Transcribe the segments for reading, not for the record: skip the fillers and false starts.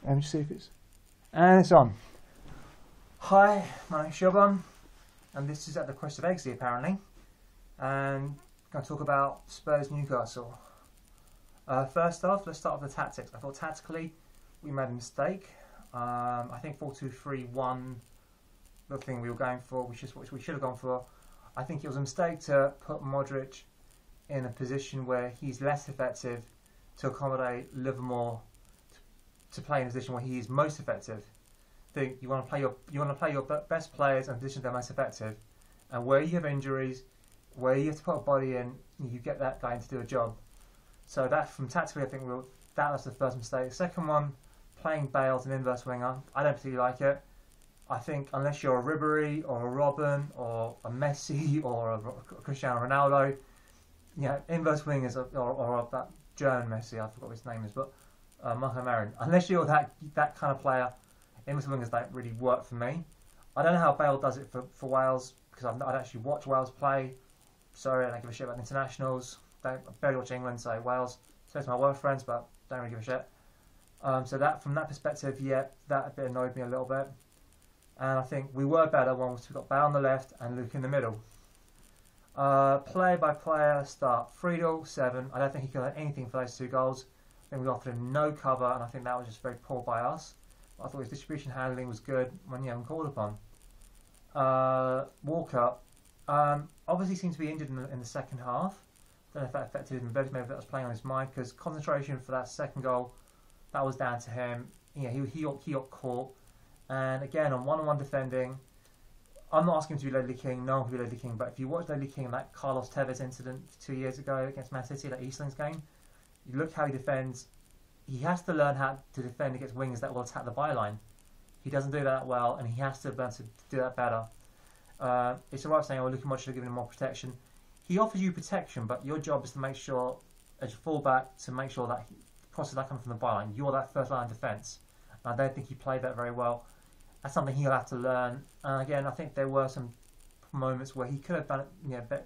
Let me just see if it's... And it's on. Hi, my name's Shogun, and this is at the Quest of Eggsy apparently. And I'm going to talk about Spurs Newcastle. First off, let's start with the tactics. I thought tactically we made a mistake. I think 4-2-3-1, the thing we were going for, which we should have gone for. I think it was a mistake to put Modric in a position where he's less effective to accommodate Livermore to play in a position where he is most effective. I think you want to play your best players in positions they're most effective, and where you have injuries, where you have to put a body in, you get that guy in to do a job. So that, from tactically, I think that was the first mistake. The second one, playing Bale as an inverse winger, I don't particularly like it. I think unless you're a Ribery or a Robin or a Messi or a Cristiano Ronaldo, inverse wingers or that German Messi, I forgot what his name is, but Marco Marin. Unless you're that kind of player, inverse wingers don't really work for me. I don't know how Bale does it for Wales, because I'd actually watch Wales play. Sorry, I don't give a shit about internationals. I barely watch England, so Wales. So it's my work friends, but don't really give a shit. So that, from that perspective, yeah, that a bit annoyed me a little bit. And I think we were better once we got Bale on the left and Luke in the middle. Player by player, start. Friedel, 7. I don't think he could have anything for those 2 goals. I think we offered him no cover, and I think that was just very poor by us. I thought his distribution handling was good when called upon. Walker, obviously seemed to be injured in the second half. Don't know if that affected him. Maybe that was playing on his mind, because concentration for that second goal, that was down to him. He got caught. And again, on one-on-one defending, I'm not asking him to be Ledley King. No one can be Ledley King. But if you watch Ledley King in that Carlos Tevez incident 2 years ago against Man City, that Eastlands game, you look how he defends. He has to learn how to defend against wingers that will attack the byline. He doesn't do that well, and he has to learn to do that better. It's alright saying, Luka Modric should have given him more protection. He offers you protection, but your job is to make sure, as a fullback, to make sure that the crosses that come from the byline, you're that first line of defence. I don't think he played that very well. That's something he'll have to learn. And again, I think there were some moments where he could have done,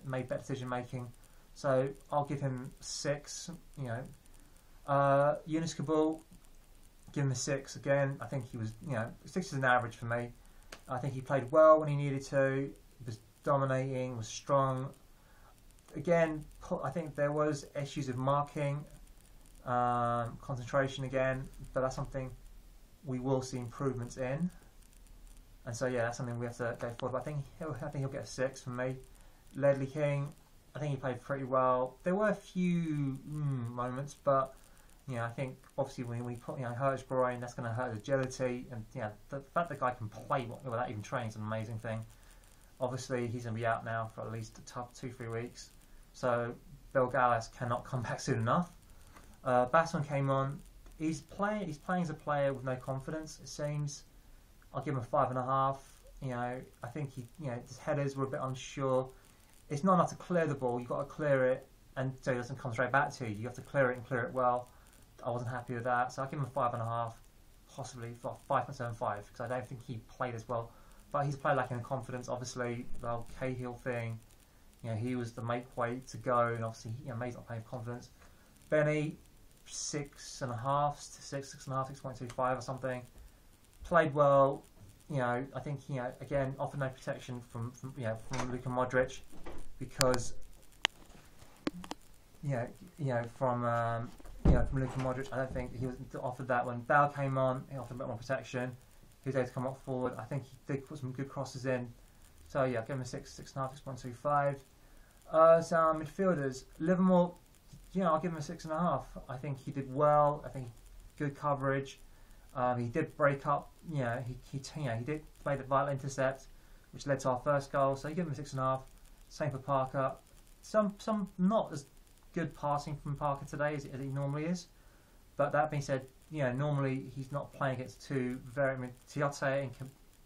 made better decision making. So I'll give him 6. Yunus Kabul, give him a 6 again. I think he was, 6 is an average for me. I think he played well when he needed to. He was dominating, was strong. Again, I think there was issues of marking, concentration again, but that's something we will see improvements in. And so yeah, that's something we have to go forward. But I think he'll get a 6 from me. Ledley King, I think he played pretty well. There were a few moments, but I think obviously when we put hurt his groin, that's going to hurt his agility, and the fact the guy can play without even training is an amazing thing. Obviously he's going to be out now for at least a tough 2-3 weeks, so Bill Gallas cannot come back soon enough. Basson came on. He's playing as a player with no confidence, it seems. I'll give him a 5.5. I think his headers were a bit unsure. It's not enough to clear the ball. You've got to clear it, and so it doesn't come straight back to you. You have to clear it and clear it well. I wasn't happy with that, so I'll give him a 5.5, possibly 5.75, because I don't think he played as well. But he's played lacking in confidence. Obviously, the whole Cahill thing, he was the make weight to go, and obviously, May's not playing with confidence. Benny, 6.5 to 6.5, 6.25 or something. Played well. I think again offered no protection from Luka Modric, because from Luka Modric, I don't think he was offered that. When Bale came on, he offered a bit more protection. He was able to come up forward. I think he did put some good crosses in. So yeah, I'll give him a 6, 6.5, 6.25. So midfielders, Livermore, I'll give him a 6.5. I think he did well. I think good coverage. He did break up. He did play the vital intercept, which led to our first goal. So you give him a 6.5. Same for Parker. Some not as good passing from Parker today as he normally is. But that being said, normally he's not playing against 2 Tiote and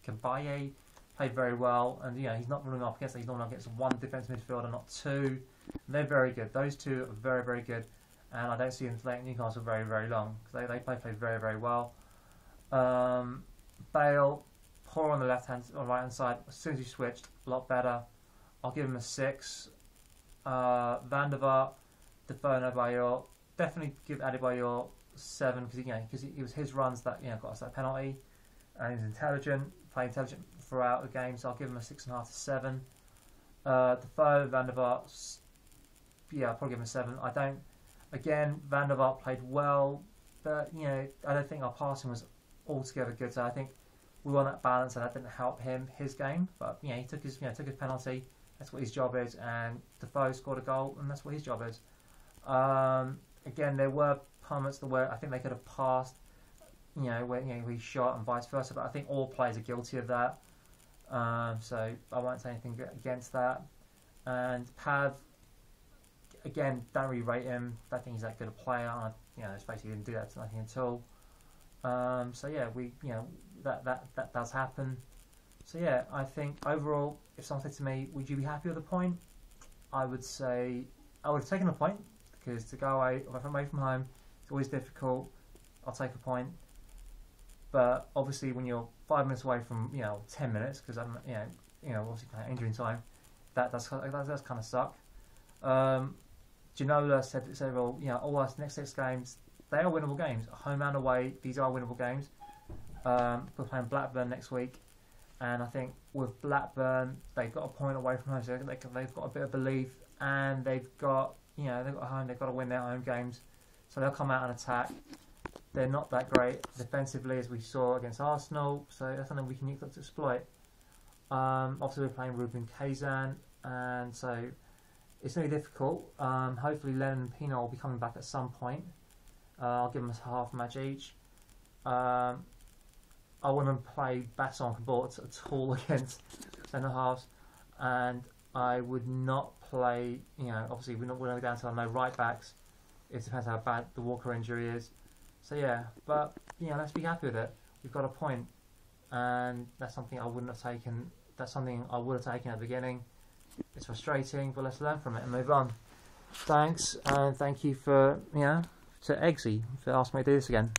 Kabaye played very well, and he's not running up against. He's not against 1 defensive midfielder, not 2. And they're very good. Those 2 are very, very good, and I don't see them playing Newcastle very, very long. They play very, very well. Bale, poor on the right hand side. As soon as he switched, a lot better. I'll give him a 6. Van der Vaart, Defoe, Adebayor. Definitely give Adebayor 7 because it was his runs that got us that penalty, and he's intelligent, played intelligent throughout the game. So I'll give him a 6.5 to 7. Defoe, Van der Vaart, I'll probably give him a 7. Van der Vaart played well, but I don't think our passing was altogether good. So I think we won that balance, and that didn't help his game. But he took his penalty. That's what his job is, and Defoe scored a goal, and that's what his job is. Again, there were moments where I think they could have passed, where we shot and vice versa. But I think all players are guilty of that. So I won't say anything against that. And Pav, again, don't really rate him. Don't think he's that good a player. It's basically didn't do that to nothing at all. So yeah, that does happen. So yeah, I think overall, if someone said to me, "Would you be happy with a point?" I would say I would have taken a point, because to go away from home, it's always difficult. I'll take a point, but obviously when you're 5 minutes away from 10 minutes, because I'm obviously playing injury time, that does kind of suck. Ginola said well, all our next 6 games, they are winnable games, home and away. These are winnable games. We're playing Blackburn next week, and I think with Blackburn, they've got a point away from home, so they've got a bit of belief, and they've got they've got home. They've got to win their home games, so they'll come out and attack. They're not that great defensively, as we saw against Arsenal, so that's something we can look to exploit. Obviously, we're playing Ruben Kazan, and so it's really difficult. Hopefully, Lennon and Pino will be coming back at some point. I'll give them a half match each. I wouldn't play Basson Cabot at all against centre halves, and I would not play. Obviously, we're not down to our no right backs. It depends how bad the Walker injury is. So yeah, but let's be happy with it. We've got a point, and that's something I wouldn't have taken. That's something I would have taken at the beginning. It's frustrating, but let's learn from it and move on. Thanks, and thank you for to Eggsy for asking me to do this again.